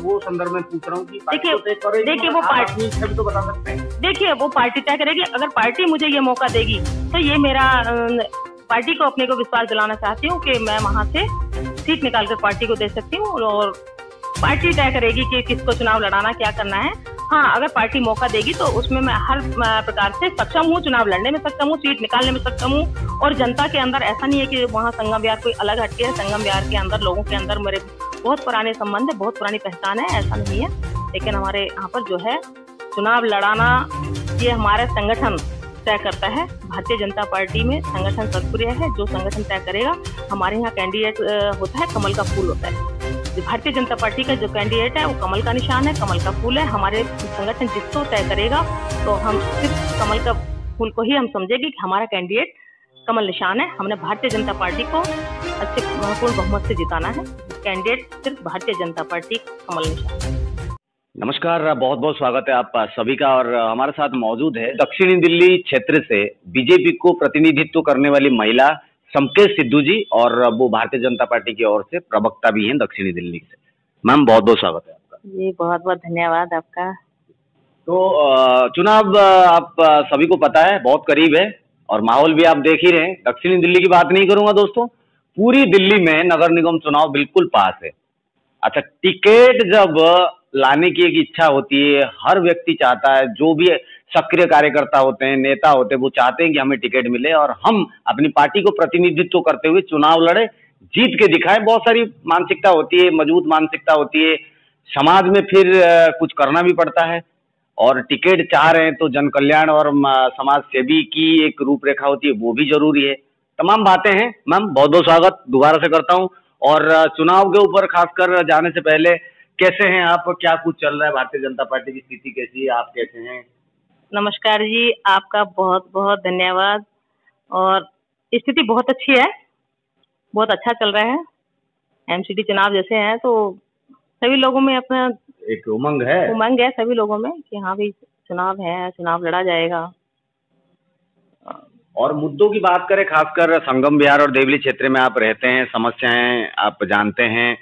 वो संदर्भ में पूछ रहा हूँ कि देखिए वो पार्टी तो बता सकते हैं। देखिए वो पार्टी तय करेगी। अगर पार्टी मुझे ये मौका देगी तो ये मेरा पार्टी को अपने को विश्वास दिलाना चाहती हूँ कि मैं वहां से सीट निकालकर पार्टी को दे सकती हूँ, और पार्टी तय करेगी कि किसको चुनाव लड़ाना, क्या करना है। हाँ, अगर पार्टी मौका देगी तो उसमें मैं हर प्रकार से सक्षम हूँ, चुनाव लड़ने में सक्षम हूँ, सीट निकालने में सक्षम हूँ। और जनता के अंदर ऐसा नहीं है कि वहाँ संगम विहार कोई अलग हटके है। संगम विहार के अंदर लोगों के अंदर मेरे बहुत पुराने संबंध है, बहुत पुरानी पहचान है, ऐसा नहीं है। लेकिन हमारे यहाँ पर जो है चुनाव लड़ाना ये हमारे संगठन तय करता है। भारतीय जनता पार्टी में संगठन सक्रिय है, जो संगठन तय करेगा। हमारे यहाँ कैंडिडेट होता है, कमल का फूल होता है। भारतीय जनता पार्टी का जो कैंडिडेट है वो कमल का निशान है, कमल का फूल है। हमारे संगठन जिसको तय करेगा तो हम सिर्फ कमल का फूल को ही हम समझेंगे कि हमारा कैंडिडेट कमल निशान है। हमने भारतीय जनता पार्टी को अच्छे महत्वपूर्ण बहुमत से जिताना है। कैंडिडेट सिर्फ भारतीय जनता पार्टी कमल निशान है। नमस्कार, बहुत बहुत स्वागत है आप सभी का। और हमारे साथ मौजूद है दक्षिणी दिल्ली क्षेत्र से बीजेपी को प्रतिनिधित्व करने वाली महिला समकेश सिद्धू जी, और वो भारतीय जनता पार्टी की ओर से प्रवक्ता भी हैं दक्षिणी दिल्ली से। मैम बहुत बहुत स्वागत है आपका। जी बहुत बहुत धन्यवाद आपका। तो चुनाव आप सभी को पता है बहुत करीब है, और माहौल भी आप देख ही रहे हैं। दक्षिणी दिल्ली की बात नहीं करूंगा दोस्तों, पूरी दिल्ली में नगर निगम चुनाव बिल्कुल पास है। अच्छा, टिकट जब लाने की एक इच्छा होती है, हर व्यक्ति चाहता है, जो भी सक्रिय कार्यकर्ता होते हैं, नेता होते हैं, वो चाहते हैं कि हमें टिकट मिले और हम अपनी पार्टी को प्रतिनिधित्व करते हुए चुनाव लड़े, जीत के दिखाएं। बहुत सारी मानसिकता होती है, मजबूत मानसिकता होती है। समाज में फिर कुछ करना भी पड़ता है, और टिकट चाह रहे हैं तो जन कल्याण और समाज सेवी की एक रूपरेखा होती है, वो भी जरूरी है। तमाम बातें हैं। मैम बहुत बहुत स्वागत दोबारा से करता हूँ। और चुनाव के ऊपर खासकर जाने से पहले कैसे हैं आप, क्या कुछ चल रहा है, भारतीय जनता पार्टी की स्थिति कैसी है, आप कैसे हैं? नमस्कार जी, आपका बहुत बहुत धन्यवाद। और स्थिति बहुत अच्छी है, बहुत अच्छा चल रहा है। एमसीडी चुनाव जैसे हैं तो सभी लोगों में अपना एक उमंग है सभी लोगों में कि हाँ भाई चुनाव है, चुनाव लड़ा जाएगा। और मुद्दों की बात करें, खासकर संगम विहार और देवली क्षेत्र में आप रहते हैं, समस्याएं आप जानते हैं,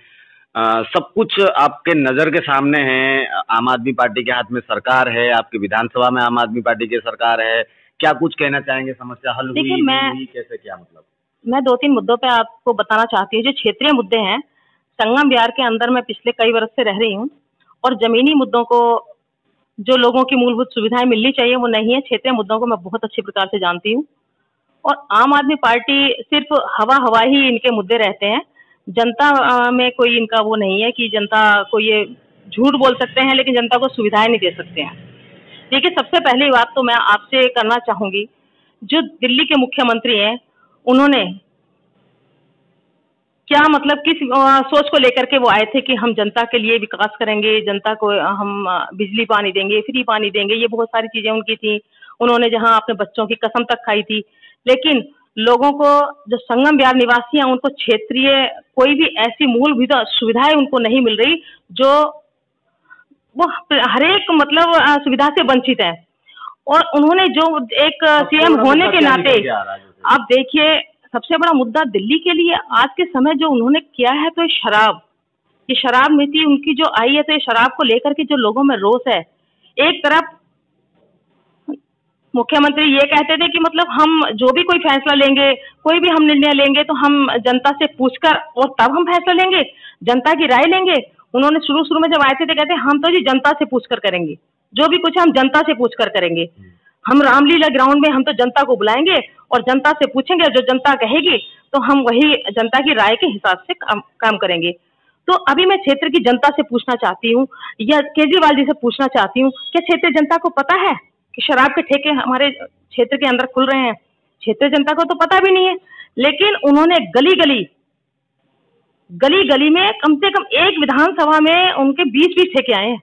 सब कुछ आपके नजर के सामने है। आम आदमी पार्टी के हाथ में सरकार है, आपकी विधानसभा में आम आदमी पार्टी की सरकार है। क्या कुछ कहना चाहेंगे, समस्या हल हुई कैसे, क्या मतलब? मैं 2-3 मुद्दों पे आपको बताना चाहती हूँ। जो क्षेत्रीय मुद्दे हैं, संगम विहार के अंदर मैं पिछले कई वर्ष से रह रही हूँ, और जमीनी मुद्दों को, जो लोगों की मूलभूत सुविधाएं मिलनी चाहिए वो नहीं है। क्षेत्रीय मुद्दों को मैं बहुत अच्छी प्रकार से जानती हूँ। और आम आदमी पार्टी सिर्फ हवा ही इनके मुद्दे रहते हैं। जनता में कोई इनका वो नहीं है कि जनता को ये झूठ बोल सकते हैं लेकिन जनता को सुविधाएं नहीं दे सकते हैं। देखिए, सबसे पहली बात तो मैं आपसे करना चाहूंगी, जो दिल्ली के मुख्यमंत्री हैं उन्होंने क्या मतलब किस सोच को लेकर के वो आए थे कि हम जनता के लिए विकास करेंगे, जनता को हम बिजली पानी देंगे, फ्री पानी देंगे, ये बहुत सारी चीजें उनकी थी। उन्होंने जहां अपने बच्चों की कसम तक खाई थी। लेकिन लोगों को, जो संगम विहार निवासी हैं, उनको क्षेत्रीय कोई भी ऐसी मूलभूत सुविधाएं उनको नहीं मिल रही, जो वो हर एक मतलब सुविधा से वंचित है। और उन्होंने जो एक सीएम होने के नाते, आप देखिए, सबसे बड़ा मुद्दा दिल्ली के लिए आज के समय जो उन्होंने किया है तो ये शराब नीति उनकी जो आई है, तो ये शराब को लेकर के जो लोगों में रोष है। एक तरफ मुख्यमंत्री ये कहते थे कि मतलब हम जो भी कोई फैसला लेंगे, कोई भी हम निर्णय लेंगे तो हम जनता से पूछकर और तब हम फैसला लेंगे, जनता की राय लेंगे। उन्होंने शुरू में जब आए थे तो कहते हम तो जी जनता से पूछकर करेंगे, जो भी कुछ हम जनता से पूछकर करेंगे। हम रामलीला ग्राउंड में हम तो जनता को बुलाएंगे और जनता से पूछेंगे, जो जनता कहेगी तो हम वही जनता की राय के हिसाब से काम करेंगे। तो अभी मैं क्षेत्र की जनता से पूछना चाहती हूँ, या केजरीवाल जी से पूछना चाहती हूँ, क्या क्षेत्रीय जनता को पता है कि शराब के ठेके हमारे क्षेत्र के अंदर खुल रहे हैं? क्षेत्रीय जनता को तो पता भी नहीं है। लेकिन उन्होंने गली गली में कम से कम एक विधानसभा में उनके 20-20 ठेके आए हैं,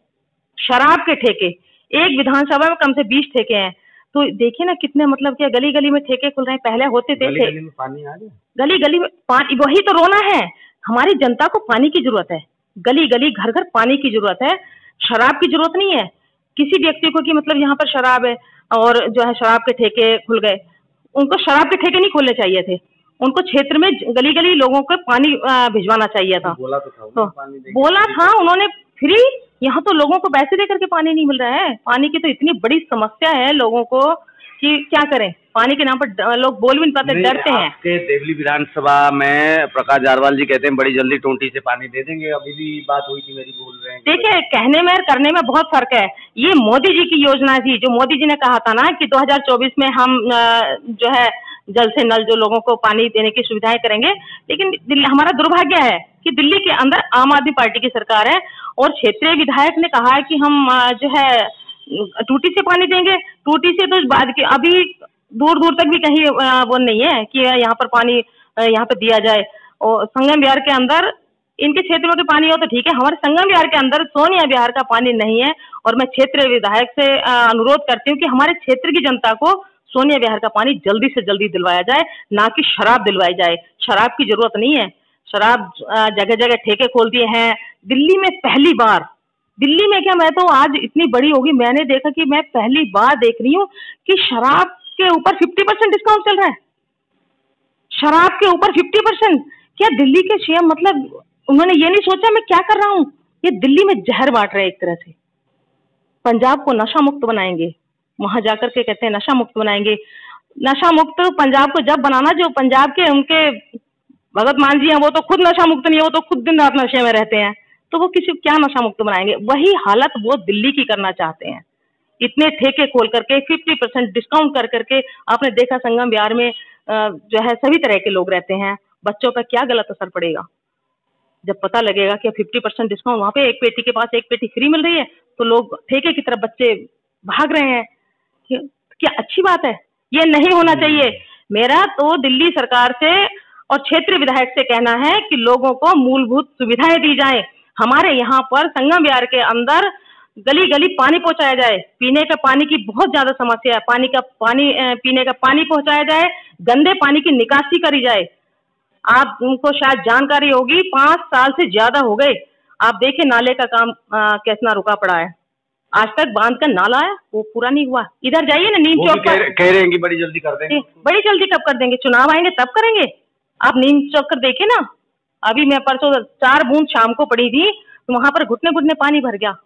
शराब के ठेके। एक विधानसभा में कम से 20 ठेके हैं। तो देखिए ना कितने मतलब क्या गली गली में ठेके खुल रहे हैं। पहले होते थे गली गली में पानी आ गया, गली गली में पानी, वही तो रोना है। हमारी जनता को पानी की जरूरत है, गली गली घर घर पानी की जरूरत है, शराब की जरूरत नहीं है किसी व्यक्ति को कि मतलब यहाँ पर शराब है और जो है शराब के ठेके खुल गए। उनको शराब के ठेके नहीं खोलने चाहिए थे, उनको क्षेत्र में गली गली लोगों को पानी भिजवाना चाहिए था। बोला तो था, बोला था उन्होंने, फ्री? यहाँ तो लोगों को पैसे दे करके पानी नहीं मिल रहा है। पानी की तो इतनी बड़ी समस्या है लोगों को कि क्या करें, पानी के नाम पर लोग बोल भी नहीं पाते, डरते हैं। आपके देवली विधानसभा में प्रकाश जारवाल जी कहते हैं बड़ी जल्दी टोंटी से पानी दे देंगे, अभी भी बात हुई थी मेरी, बोल रहे हैं। देखिए, कहने में और करने में बहुत फर्क है। ये मोदी जी की योजना थी, जो मोदी जी ने कहा था ना कि 2024 में हम जो है जल से नल जो लोगों को पानी देने की सुविधाएं करेंगे, लेकिन हमारा दुर्भाग्य है कि दिल्ली के अंदर आम आदमी पार्टी की सरकार है और क्षेत्रीय विधायक ने कहा है कि हम जो है टूटी से पानी देंगे। टूटी से तो बाद के अभी दूर दूर तक भी कहीं वो नहीं है कि यहाँ पर पानी यहाँ पर दिया जाए। और संगम विहार के अंदर इनके क्षेत्र में पानी हो तो ठीक है, हमारे संगम विहार के अंदर सोनिया विहार का पानी नहीं है। और मैं क्षेत्रीय विधायक से अनुरोध करती हूँ कि हमारे क्षेत्र की जनता को सोनिया विहार का पानी जल्दी से जल्दी दिलवाया जाए, ना कि शराब दिलवाई जाए। शराब की जरूरत नहीं है, शराब जगह जगह ठेके खोल दिए हैं। दिल्ली में पहली बार, दिल्ली में क्या, मैं तो आज इतनी बड़ी होगी मैंने देखा कि मैं पहली बार देख रही हूँ कि शराब के ऊपर 50% डिस्काउंट चल रहा है। शराब के ऊपर 50%। क्या दिल्ली के सीएम मतलब उन्होंने ये नहीं सोचा मैं क्या कर रहा हूँ? ये दिल्ली में जहर बांट रहे हैं एक तरह से। पंजाब को नशा मुक्त बनाएंगे, वहां जाकर के कहते हैं नशा मुक्त बनाएंगे। नशा मुक्त पंजाब को जब बनाना, जो पंजाब के उनके भगत मान जी हैं वो तो खुद नशा मुक्त नहीं है, वो तो खुद दिन रात नशे में रहते हैं, तो वो किसी क्या नशा मुक्त बनाएंगे? वही हालत वो दिल्ली की करना चाहते हैं। इतने ठेके खोल करके 50% डिस्काउंट कर करके, आपने देखा संगम विहार में जो है सभी तरह के लोग रहते हैं। बच्चों का क्या गलत असर पड़ेगा जब पता लगेगा कि 50% डिस्काउंट, वहां पे एक पेटी के पास एक पेटी फ्री मिल रही है, तो लोग ठेके की तरफ बच्चे भाग रहे हैं। क्या अच्छी बात है? ये नहीं होना चाहिए। मेरा तो दिल्ली सरकार से और क्षेत्रीय विधायक से कहना है कि लोगों को मूलभूत सुविधाएं दी जाए। हमारे यहाँ पर संगम विहार के अंदर गली गली पानी पहुंचाया जाए। पीने का पानी की बहुत ज्यादा समस्या है, पीने का पानी पहुंचाया जाए, गंदे पानी की निकासी करी जाए। आप उनको शायद जानकारी होगी, 5 साल से ज्यादा हो गए, आप देखिए नाले का काम कैसा रुका पड़ा है। आज तक बांध का नाला है वो पूरा नहीं हुआ। इधर जाइए ना नीम चौक पर, कह रहे हैं कि बड़ी जल्दी कर देंगे। बड़ी जल्दी कब कर देंगे? चुनाव आएंगे तब करेंगे। आप नीम चौक कर देखिए ना, अभी मैं परसों 4 बूंद शाम को पड़ी थी, तो वहां पर घुटने घुटने पानी भर गया।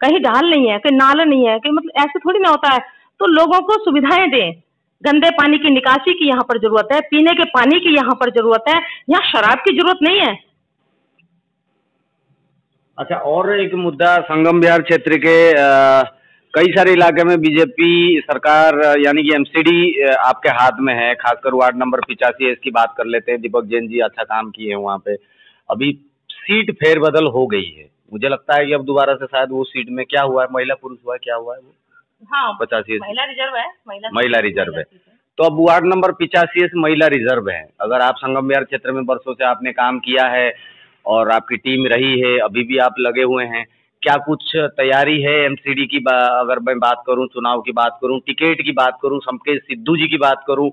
कहीं ढाल नहीं है, कहीं नाला नहीं है, कहीं मतलब ऐसे थोड़ी ना होता है। तो लोगों को सुविधाएं दें। गंदे पानी की निकासी की यहाँ पर जरूरत है, पीने के पानी की यहाँ पर जरूरत है, यहाँ शराब की जरूरत नहीं है। अच्छा, और एक मुद्दा, संगम विहार क्षेत्र के कई सारे इलाके में बीजेपी सरकार यानी कि एमसीडी आपके हाथ में है, खासकर वार्ड नंबर 85 इसकी बात कर लेते हैं। दीपक जैन जी अच्छा काम किए हैं वहाँ पे। अभी सीट फेरबदल हो गई है, मुझे लगता है कि अब दोबारा से शायद वो सीट में क्या हुआ है, महिला पुरुष हुआ है, क्या हुआ है वो? हाँ, 85 महिला रिजर्व है, महिला रिजर्व है। तो अब वार्ड नंबर 85 महिला रिजर्व है। अगर आप संगम विहार क्षेत्र में बरसों से आपने काम किया है और आपकी टीम रही है, अभी भी आप लगे हुए हैं, क्या कुछ तैयारी है एमसीडी की? अगर मैं बात करूं, चुनाव की बात करूं, टिकट की बात करूं, संकेत सिद्धू जी की बात करूं,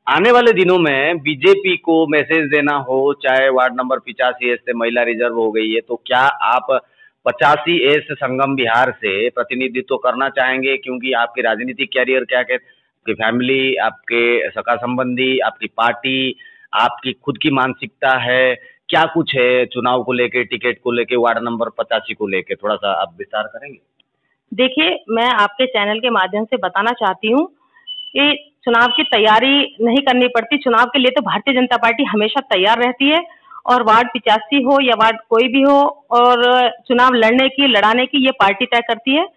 आने वाले दिनों में बीजेपी को मैसेज देना हो, चाहे वार्ड नंबर 85 से महिला रिजर्व हो गई है, तो क्या आप 85 संगम विहार से प्रतिनिधित्व करना चाहेंगे? क्योंकि आपके राजनीतिक कैरियर क्या कहते, आपकी फैमिली, आपके सगा संबंधी, आपकी पार्टी, आपकी खुद की मानसिकता है, क्या कुछ है चुनाव को लेके, टिकट को लेके, वार्ड नंबर 85 को लेके, थोड़ा सा आप विस्तार करेंगे? देखिए, मैं आपके चैनल के माध्यम से बताना चाहती हूँ कि चुनाव की तैयारी नहीं करनी पड़ती। चुनाव के लिए तो भारतीय जनता पार्टी हमेशा तैयार रहती है, और वार्ड 85 हो या वार्ड कोई भी हो, और चुनाव लड़ाने की ये पार्टी तय करती है।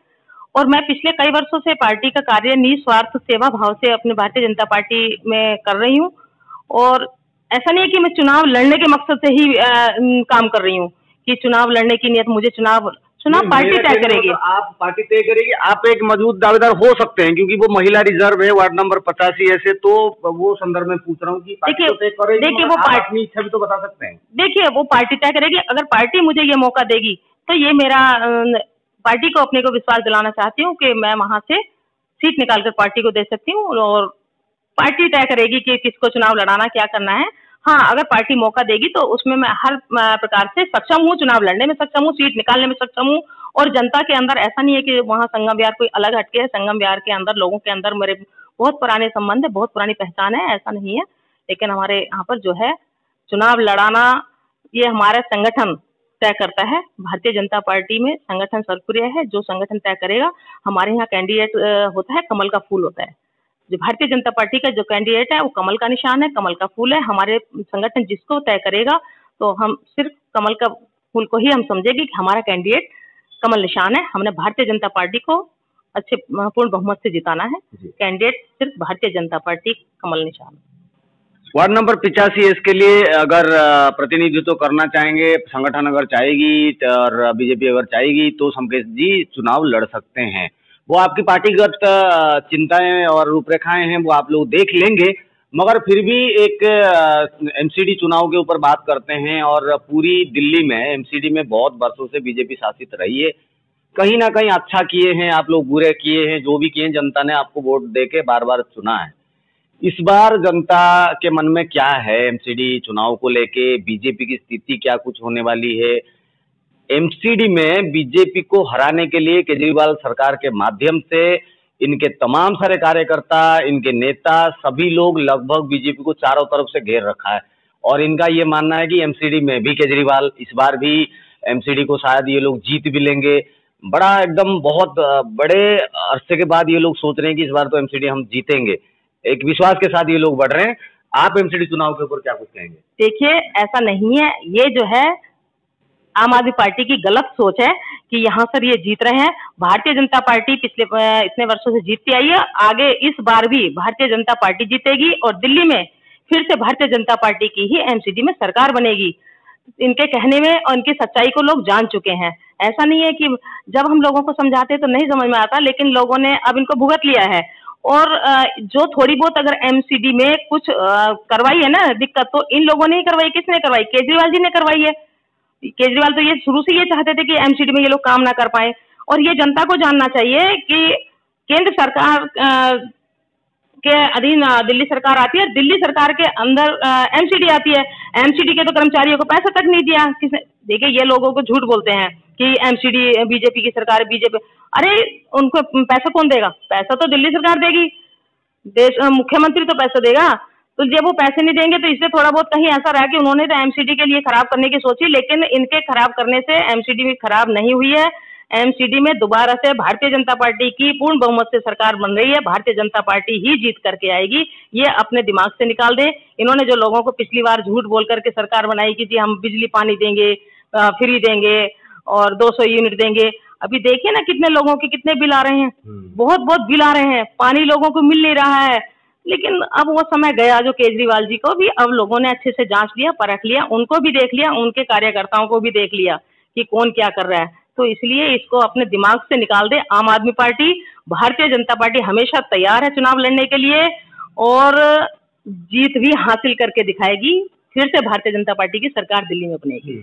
और मैं पिछले कई वर्षों से पार्टी का कार्य निस्वार्थ सेवा भाव से अपने भारतीय जनता पार्टी में कर रही हूँ। और ऐसा नहीं है कि मैं चुनाव लड़ने के मकसद से ही काम कर रही हूँ कि चुनाव लड़ने की नियत, मुझे चुनाव पार्टी तय करेगी। आप पार्टी तय करेगी, आप एक मजबूत दावेदार हो सकते हैं क्योंकि वो महिला रिजर्व है वार्ड नंबर 85 ऐसे, तो वो संदर्भ में पूछ रहा हूँ कि देखिए वो अपनी इच्छा भी तो बता सकते हैं। देखिए, वो पार्टी तय करेगी। अगर पार्टी मुझे ये मौका देगी तो ये मेरा पार्टी को अपने को विश्वास दिलाना चाहती हूँ कि मैं वहां से सीट निकालकर पार्टी को दे सकती हूँ, और पार्टी तय करेगी कि किसको चुनाव लड़ाना, क्या करना है। हाँ, अगर पार्टी मौका देगी तो उसमें मैं हर प्रकार से सक्षम हूँ, चुनाव लड़ने में सक्षम हूँ, सीट निकालने में सक्षम हूँ। और जनता के अंदर ऐसा नहीं है कि वहाँ संगम विहार कोई अलग हटके है। संगम विहार के अंदर लोगों के अंदर मेरे बहुत पुराने संबंध है, बहुत पुरानी पहचान है, ऐसा नहीं है। लेकिन हमारे यहाँ पर जो है चुनाव लड़ाना, ये हमारा संगठन तय करता है। भारतीय जनता पार्टी में संगठन सर्वप्रिय है, जो संगठन तय करेगा। हमारे यहाँ कैंडिडेट होता है, कमल का फूल होता है। जो भारतीय जनता पार्टी का जो कैंडिडेट है वो कमल का निशान है, कमल का फूल है। हमारे संगठन जिसको तय करेगा तो हम सिर्फ कमल का फूल को ही हम समझेंगे कि हमारा कैंडिडेट कमल निशान है। हमने भारतीय जनता पार्टी को अच्छे पूर्ण बहुमत से जिताना है। कैंडिडेट सिर्फ भारतीय जनता पार्टी कमल निशान। वार्ड नंबर 85 इसके लिए अगर प्रतिनिधित्व करना चाहेंगे, संगठन अगर चाहेगी और बीजेपी अगर चाहेगी तो समकेश जी चुनाव लड़ सकते हैं। वो आपकी पार्टीगत चिंताएं और रूपरेखाएं हैं, वो आप लोग देख लेंगे। मगर फिर भी एक एमसीडी चुनाव के ऊपर बात करते हैं। और पूरी दिल्ली में एमसीडी में बहुत वर्षों से बीजेपी शासित रही है। कहीं ना कहीं अच्छा किए हैं आप लोग, बुरे किए हैं, जो भी किए, जनता ने आपको वोट देके बार बार चुना है। इस बार जनता के मन में क्या है एमसीडी चुनाव को लेके? बीजेपी की स्थिति क्या कुछ होने वाली है? एमसीडी में बीजेपी को हराने के लिए केजरीवाल सरकार के माध्यम से इनके तमाम सारे कार्यकर्ता, इनके नेता, सभी लोग लगभग बीजेपी को चारों तरफ से घेर रखा है। और इनका ये मानना है कि एमसीडी में भी केजरीवाल, इस बार भी एमसीडी को शायद ये लोग जीत भी लेंगे। बड़ा एकदम बहुत बड़े अरसे के बाद ये लोग सोच रहे हैं कि इस बार तो एमसीडी हम जीतेंगे। एक विश्वास के साथ ये लोग बढ़ रहे हैं। आप एमसीडी चुनाव के ऊपर क्या कुछ कहेंगे? देखिए, ऐसा नहीं है। ये जो है आम आदमी पार्टी की गलत सोच है कि यहाँ सर ये जीत रहे हैं। भारतीय जनता पार्टी पिछले इतने वर्षों से जीतती आई है। आगे इस बार भी भारतीय जनता पार्टी जीतेगी और दिल्ली में फिर से भारतीय जनता पार्टी की ही एमसीडी में सरकार बनेगी। इनके कहने में और इनकी सच्चाई को लोग जान चुके हैं। ऐसा नहीं है कि जब हम लोगों को समझाते तो नहीं समझ में आता, लेकिन लोगों ने अब इनको भुगत लिया है। और जो थोड़ी बहुत अगर एमसीडी में कुछ करवाई है ना दिक्कत, तो इन लोगों ने ही करवाई। किसने करवाई? केजरीवाल जी ने करवाई है। केजरीवाल तो ये शुरू से ये चाहते थे कि एमसीडी में ये लोग काम ना कर पाए। और ये जनता को जानना चाहिए कि केंद्र सरकार के अधीन दिल्ली सरकार आती है, दिल्ली सरकार के अंदर एमसीडी आती है। एमसीडी के तो कर्मचारियों को पैसा तक नहीं दिया किसने। देखिए, ये लोगों को झूठ बोलते हैं कि एमसीडी बीजेपी की सरकार, बीजेपी। अरे उनको पैसा कौन देगा? पैसा तो दिल्ली सरकार देगी। देश मुख्यमंत्री तो पैसा देगा। तो जब वो पैसे नहीं देंगे तो इससे थोड़ा बहुत कहीं ऐसा रहा कि उन्होंने तो एमसीडी के लिए खराब करने की सोची, लेकिन इनके खराब करने से एमसीडी भी खराब नहीं हुई है। एमसीडी में दोबारा से भारतीय जनता पार्टी की पूर्ण बहुमत से सरकार बन रही है। भारतीय जनता पार्टी ही जीत करके आएगी। ये अपने दिमाग से निकाल दें। इन्होंने जो लोगों को पिछली बार झूठ बोल करके सरकार बनाई कि जी हम बिजली पानी देंगे, फ्री देंगे और 200 यूनिट देंगे। अभी देखिए ना कितने लोगों के कितने बिल आ रहे हैं। बहुत बहुत बिल आ रहे हैं। पानी लोगों को मिल नहीं रहा है। लेकिन अब वो समय गया जो केजरीवाल जी को भी अब लोगों ने अच्छे से जांच लिया, परख लिया, उनको भी देख लिया, उनके कार्यकर्ताओं को भी देख लिया कि कौन क्या कर रहा है। तो इसलिए इसको अपने दिमाग से निकाल दे। आम आदमी पार्टी, भारतीय जनता पार्टी हमेशा तैयार है चुनाव लड़ने के लिए और जीत भी हासिल करके दिखाएगी। फिर से भारतीय जनता पार्टी की सरकार दिल्ली में बनेगी।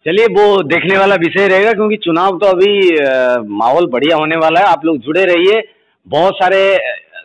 चलिए, वो देखने वाला विषय रहेगा क्योंकि चुनाव तो अभी माहौल बढ़िया होने वाला है। आप लोग जुड़े रहिए। बहुत सारे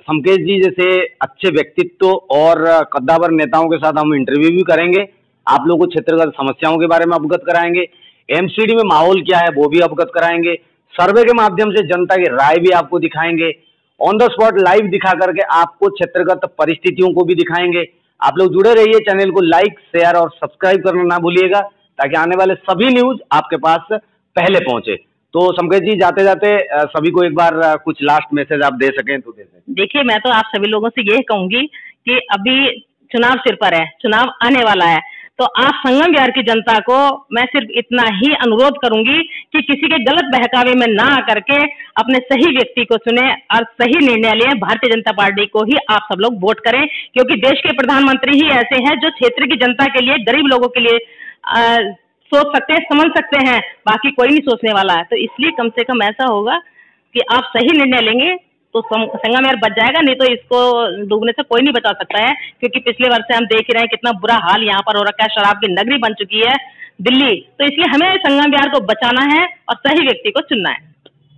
समकेश जी जैसे अच्छे व्यक्तित्व और कद्दावर नेताओं के साथ हम इंटरव्यू भी करेंगे। आप लोगों को क्षेत्रगत समस्याओं के बारे में अवगत कराएंगे। एमसीडी में माहौल क्या है वो भी अवगत कराएंगे। सर्वे के माध्यम से जनता की राय भी आपको दिखाएंगे। ऑन द स्पॉट लाइव दिखा करके आपको क्षेत्रगत परिस्थितियों को भी दिखाएंगे। आप लोग जुड़े रहिए। चैनल को लाइक, शेयर और सब्सक्राइब करना ना भूलिएगा ताकि आने वाले सभी न्यूज आपके पास पहले पहुंचे। तो समकेश जी, जाते जाते सभी को एक बार कुछ लास्ट मैसेज आप दे सकें तो दे सकें। देखिए, मैं तो आप सभी लोगों से यही कहूंगी कि अभी चुनाव सिर पर है, चुनाव आने वाला है। तो आप संगम बिहार की जनता को मैं सिर्फ इतना ही अनुरोध करूंगी कि किसी के गलत बहकावे में ना करके अपने सही व्यक्ति को चुने और सही निर्णय लें। भारतीय जनता पार्टी को ही आप सब लोग वोट करें क्योंकि देश के प्रधानमंत्री ही ऐसे हैं जो क्षेत्र की जनता के लिए, गरीब लोगों के लिए सोच सकते हैं, समझ सकते हैं। बाकी कोई नहीं सोचने वाला है। तो इसलिए कम से कम ऐसा होगा कि आप सही निर्णय लेंगे तो संगम बिहार बच जाएगा। नहीं तो इसको डूबने से कोई नहीं बचा सकता है क्योंकि पिछले वर्ष से हम देख ही रहे हैं कितना बुरा हाल यहाँ पर हो रखा है। शराब की नगरी बन चुकी है दिल्ली। तो इसलिए हमें संगम बिहार को बचाना है और सही व्यक्ति को चुनना है।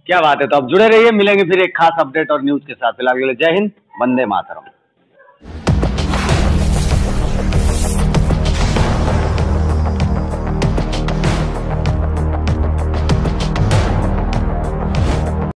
क्या बात है। तो अब जुड़े रहिए, मिलेंगे फिर एक खास अपडेट और न्यूज के साथ। फिलहाल के लिए जय हिंद, वंदे मातरम।